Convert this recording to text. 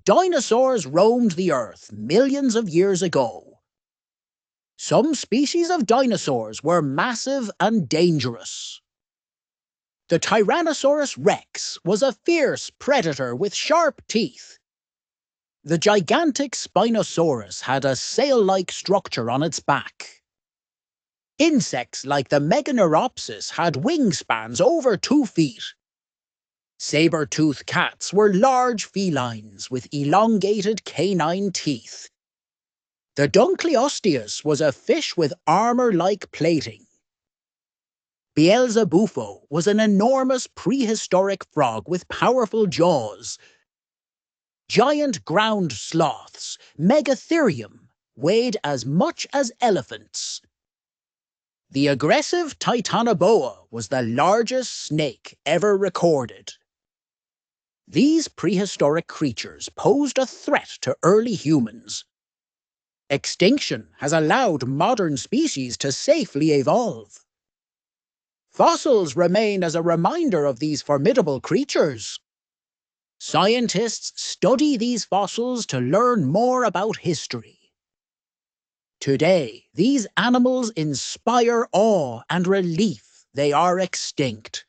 Dinosaurs roamed the Earth millions of years ago. Some species of dinosaurs were massive and dangerous. The Tyrannosaurus Rex was a fierce predator with sharp teeth. The gigantic Spinosaurus had a sail-like structure on its back. Insects like the Meganeuropsis had wingspans over 2 feet. Saber-toothed cats were large felines with elongated canine teeth. The Dunkleosteus was a fish with armor-like plating. Beelzebufo was an enormous prehistoric frog with powerful jaws. Giant ground sloths, Megatherium, weighed as much as elephants. The aggressive Titanoboa was the largest snake ever recorded. These prehistoric creatures posed a threat to early humans. Extinction has allowed modern species to safely evolve. Fossils remain as a reminder of these formidable creatures. Scientists study these fossils to learn more about history. Today, these animals inspire awe and relief they are extinct.